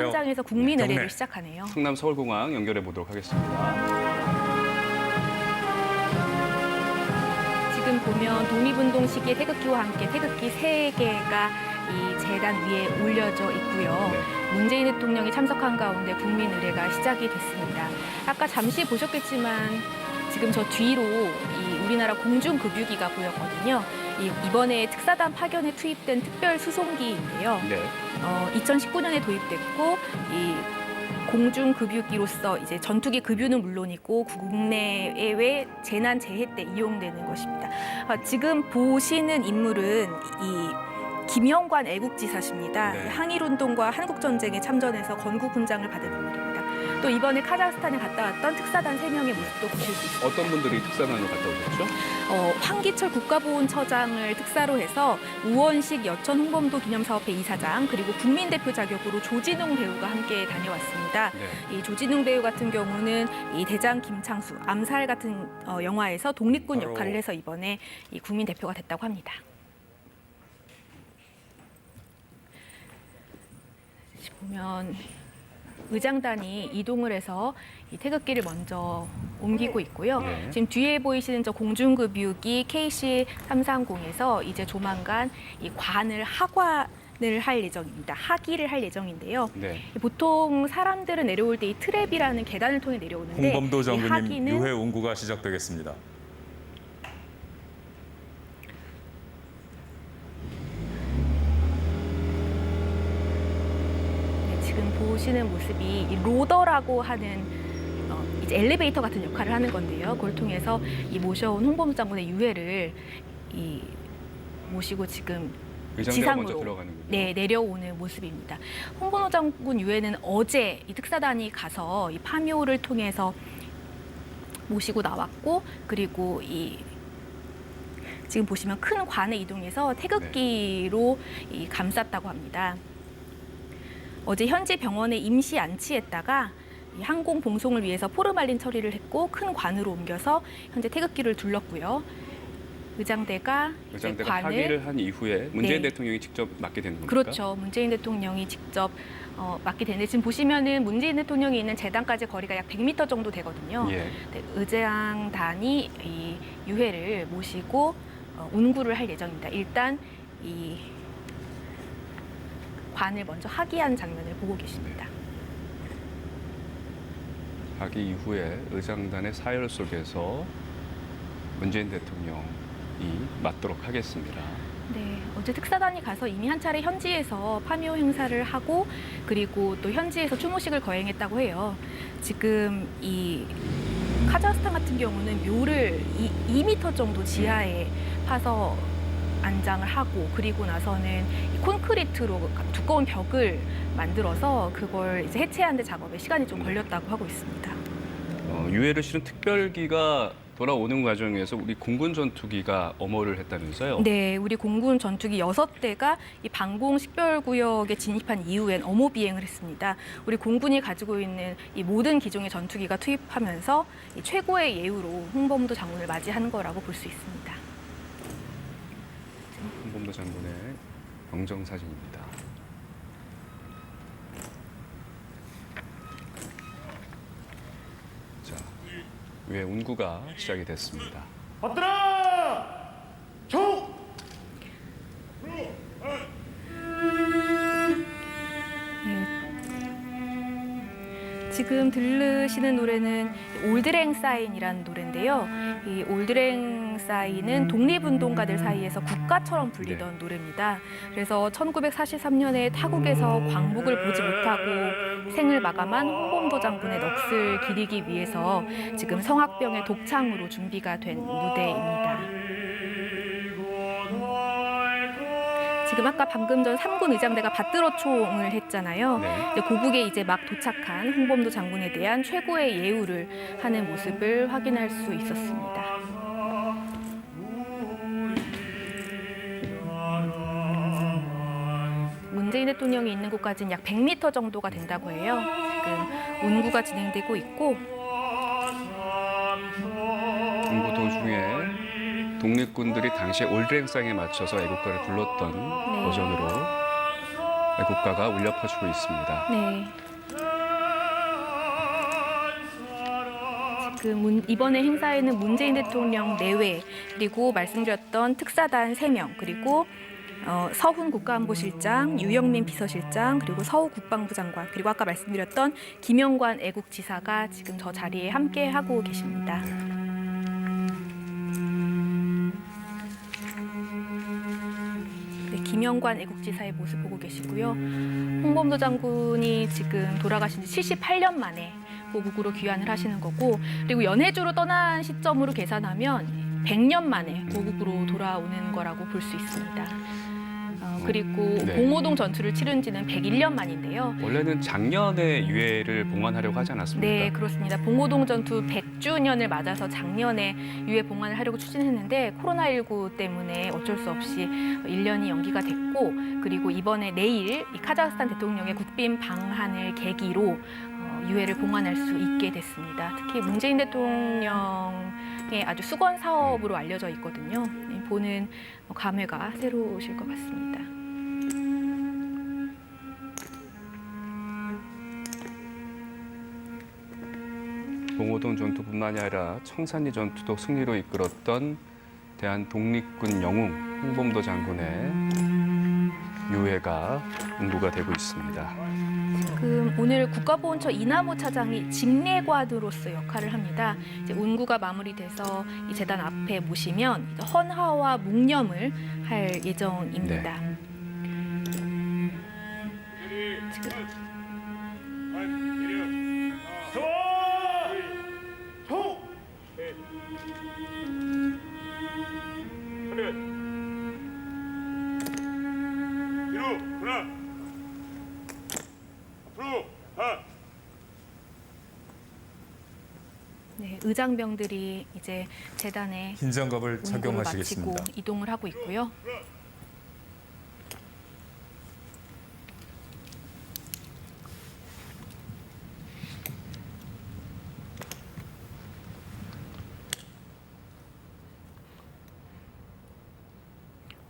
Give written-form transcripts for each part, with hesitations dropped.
현장에서 국민 의례를 시작하네요. 충남 서울공항 연결해 보도록 하겠습니다. 지금 보면 독립운동 시기의 태극기와 함께 태극기 3개가 이 재단 위에 올려져 있고요. 문재인 대통령이 참석한 가운데 국민 의례가 시작이 됐습니다. 아까 잠시 보셨겠지만 지금 저 뒤로 이 우리나라 공중급유기가 보였거든요. 이번에 특사단 파견에 투입된 특별 수송기인데요. 2019년에 도입됐고 이 공중급유기로서 이제 전투기 급유는 물론이고 국내외 재난 재해 때 이용되는 것입니다. 지금 보시는 인물은 이 김영관 애국지사십니다. 항일운동과 한국전쟁에 참전해서 건국훈장을 받은 인물입니다. 또 이번에 카자흐스탄에 갔다 왔던 특사단 3명의 모습도 보실 수 있습니다. 어떤 분들이 특사단으로 갔다 오셨죠? 황기철 국가보훈처장을 특사로 해서 우원식 여천 홍범도 기념사업회 이사장 그리고 국민대표 자격으로 조진웅 배우가 함께 다녀왔습니다. 이 조진웅 배우 같은 경우는 이 대장 김창수, 암살 같은 영화에서 독립군 역할을 해서 이번에 이 국민대표가 됐다고 합니다. 보면 의장단이 이동을 해서 이 태극기를 먼저 옮기고 있고요. 지금 뒤에 보이시는 저 공중급유기 KC-330에서 이제 조만간 이 관을 하관을 할 예정입니다. 하기를 할 예정인데요. 보통 사람들은 내려올 때 이 트랩이라는 계단을 통해 내려오는데 홍범도 이 장군님 하기는 유해 운구가 시작되겠습니다. 지금 보시는 모습이 이 로더라고 하는 이제 엘리베이터 같은 역할을 하는 건데요. 그걸 통해서 이 모셔온 홍범도 장군의 유해를 모시고 지금 지상으로 내려오는 모습입니다. 홍범도 장군 유해는 어제 이 특사단이 가서 이 파묘를 통해서 모시고 나왔고 그리고 지금 보시면 큰 관에 이동해서 태극기로 감쌌다고 합니다. 어제 현지 병원에 임시 안치했다가 항공 봉송을 위해서 포르말린 처리를 했고 큰 관으로 옮겨서 현재 태극기를 둘렀고요. 의장대가 관을 하기를 한 이후에 문재인 대통령이 직접 맡게 된 겁니까? 그렇죠. 문재인 대통령이 직접 맡게 되는데 지금 보시면은 문재인 대통령이 있는 재단까지 거리가 약 100m 정도 되거든요. 의장단이 이 유해를 모시고 운구를 할 예정입니다. 일단 이 관을 먼저 하기한 장면을 보고 계십니다. 하기 이후에 의장단의 사열 속에서 문재인 대통령이 맡도록 하겠습니다. 어제 특사단이 가서 이미 한 차례 현지에서 파묘 행사를 하고 그리고 또 현지에서 추모식을 거행했다고 해요. 지금 이 카자흐스탄 같은 경우는 묘를 2m 정도 지하에 파서 안장을 하고 그리고 나서는 이 콘크리트로 두꺼운 벽을 만들어서 그걸 이제 해체하는 데 작업에 시간이 좀 걸렸다고 하고 있습니다. 유해를 실은 특별기가 돌아오는 과정에서 우리 공군 전투기가 엄호를 했다면서요? 네, 우리 공군 전투기 6대가 이 방공 식별구역에 진입한 이후엔 엄호 비행을 했습니다. 우리 공군이 가지고 있는 이 모든 기종의 전투기가 투입하면서 이 최고의 예우로 홍범도 장군을 맞이한 거라고 볼 수 있습니다. 홍범도 장군의 영정 사진입니다. 자, 위에 운구가 시작이 됐습니다. 받들어! 총! 지금 들으시는 노래는 올드랭 사인이라는 노래인데요. 이 올드랭 사인은 독립운동가들 사이에서 국가처럼 불리던 노래입니다. 그래서 1943년에 타국에서 광복을 보지 못하고 생을 마감한 홍범도 장군의 넋을 기리기 위해서 지금 성악병의 독창으로 준비가 된 무대입니다. 지금 아까 방금 전 3군 의장대가 받들어총을 했잖아요. 고국에 이제 막 도착한 홍범도 장군에 대한 최고의 예우를 하는 모습을 확인할 수 있었습니다. 문재인 대통령이 있는 곳까지는 약 100m 정도가 된다고 해요. 지금 운구가 진행되고 있고 운구 도중에 독립군들이 당시에 올드랭상에 맞춰서 애국가를 불렀던 버전으로 애국가가 울려 퍼지고 있습니다. 네. 이번에 행사에는 문재인 대통령 내외, 그리고 말씀드렸던 특사단 3명, 그리고 서훈 국가안보실장, 유영민 비서실장, 그리고 서우 국방부 장관, 그리고 아까 말씀드렸던 김영관 애국지사가 지금 저 자리에 함께하고 계십니다. 네, 김영관 애국지사의 모습 보고 계시고요. 홍범도 장군이 지금 돌아가신 지 78년 만에 고국으로 귀환을 하시는 거고, 그리고 연해주로 떠난 시점으로 계산하면 100년 만에 고국으로 돌아오는 거라고 볼 수 있습니다. 그리고 네. 봉오동 전투를 치른 지는 101년 만인데요. 원래는 작년에 유해를 봉환하려고 하지 않았습니까? 네, 그렇습니다. 봉오동 전투 100주년을 맞아서 작년에 유해 봉환을 하려고 추진했는데 코로나19 때문에 어쩔 수 없이 1년이 연기가 됐고, 그리고 이번에 내일 이 카자흐스탄 대통령의 국빈 방한을 계기로 유해를 봉환할 수 있게 됐습니다. 특히 문재인 대통령의 아주 수건 사업으로 알려져 있거든요. 보는 감회가 새로우실 것 같습니다. 봉오동 전투뿐만이 아니라 청산리 전투도 승리로 이끌었던 대한 독립군 영웅 홍범도 장군의 유해가 운구가 되고 있습니다. 오늘 국가보훈처 이남호 차장이 직례관으로서 역할을 합니다. 이제 운구가 마무리돼서 이 재단 앞에 모시면 이제 헌화와 묵념을 할 예정입니다. 지금 네, 의장병들이 이제 재단에 흰 장갑을 운구를 착용하시겠습니다. 마치고 이동을 하고 있고요.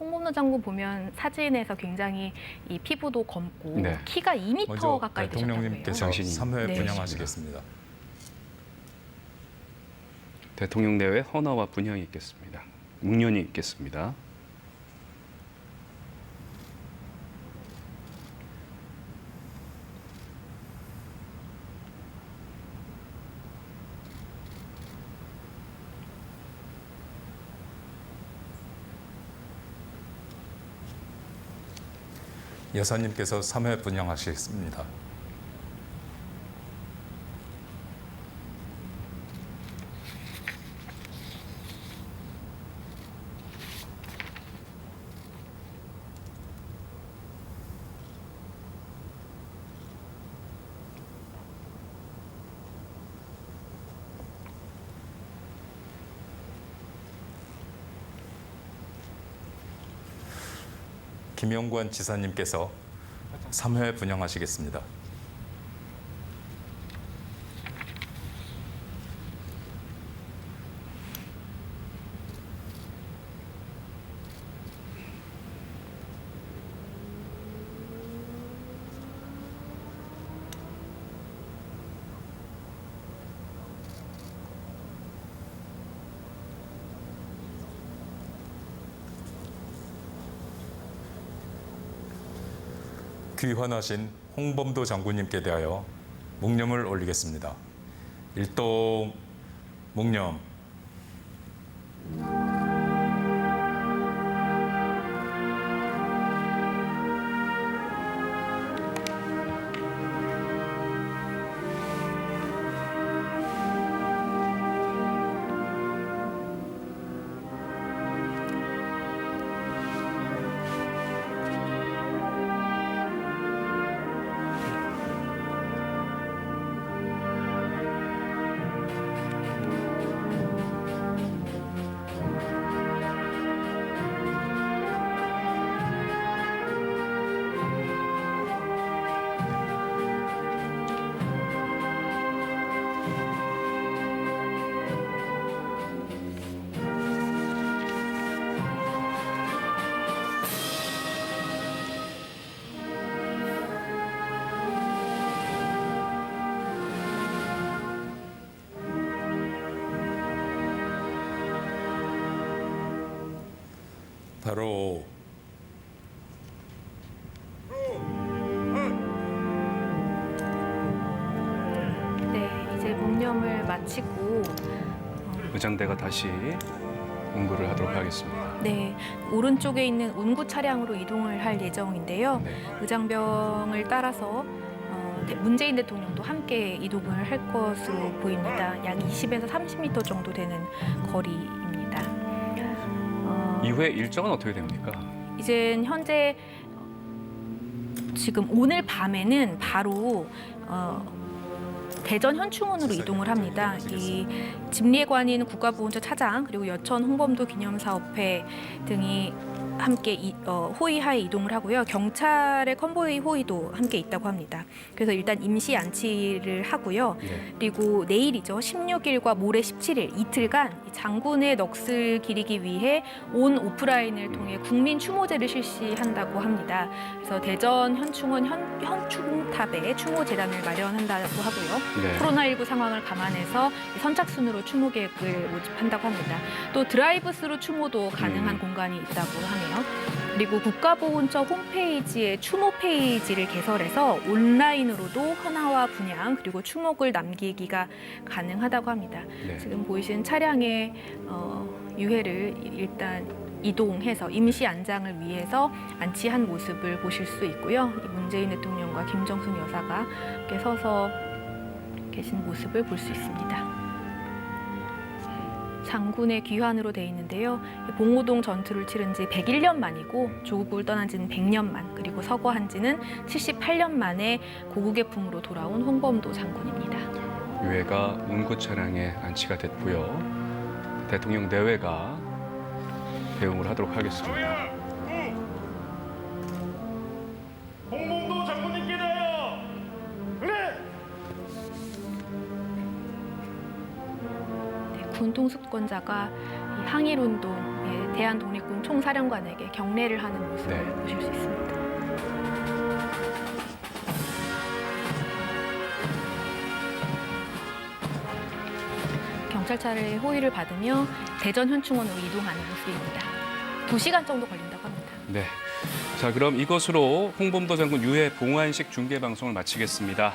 홍범도 장군 보면 사진에서 굉장히 이 피부도 검고 네. 키가 2m 먼저 가까이 되셨다고요. 대통령님께서 장신이 3회 네. 분양하시겠습니다. 대통령 내외 헌화와 분향이 있겠습니다. 묵년이 있겠습니다. 여사님께서 3회 분양하시겠습니다. 김영관 지사님께서 3회 분양하시겠습니다. 귀환하신 홍범도 장군님께 대하여 묵념을 올리겠습니다. 일동 묵념. 바로 네, 이제 묵념을 마치고 의장대가 다시 운구를 하도록 하겠습니다. 네, 오른쪽에 있는 운구 차량으로 이동을 할 예정인데요. 네. 의장병을 따라서 문재인 대통령도 함께 이동을 할 것으로 보입니다. 약 20에서 30m 정도 되는 거리입니다. 이후에 일정은 어떻게 됩니까? 이제 현재 지금 오늘 밤에는 바로 대전 현충원으로 이동을 합니다. 이 집리관인 국가보훈처 차장 그리고 여천 홍범도 기념사업회 등이 함께 호위하에 이동을 하고요. 경찰의 컨보이 호위도 함께 있다고 합니다. 그래서 일단 임시 안치를 하고요. 네. 그리고 내일이죠. 16일과 모레 17일 이틀간 이 장군의 넋을 기리기 위해 온 오프라인을 통해 국민 추모제를 실시한다고 합니다. 그래서 대전 현충원 현충탑에 추모재단을 마련한다고 하고요. 네. 코로나19 상황을 감안해서 선착순으로 추모 계획을 모집한다고 합니다. 또 드라이브스루 추모도 가능한 공간이 있다고 하네요. 그리고 국가보훈처 홈페이지에 추모 페이지를 개설해서 온라인으로도 헌화와 분향 그리고 추목을 남기기가 가능하다고 합니다. 네. 지금 보이신 차량의 유해를 일단 이동해서 임시 안장을 위해서 안치한 모습을 보실 수 있고요. 이 문재인 대통령과 김정숙 여사가 이렇게 서서 계신 모습을 볼 수 있습니다. 장군의 귀환으로 돼 있는데요. 봉오동 전투를 치른 지 101년 만이고 조국을 떠난 지는 100년 만, 그리고 서거한 지는 78년 만에 고국의 품으로 돌아온 홍범도 장군입니다. 유해가 운구 차량에 안치가 됐고요. 대통령 내외가 대응을 하도록 하겠습니다. 홍범도 장군님께 대하여 그래. 군통수권자가 이 항일운동의 대한독립군 총사령관에게 경례를 하는 모습을 네. 보실 수 있습니다. 경찰차의 호위를 받으며 대전 현충원으로 이동하는 모습입니다. 2시간 정도 걸린다고 합니다. 네. 자, 그럼 이것으로 홍범도 장군 유해 봉환식 중계 방송을 마치겠습니다.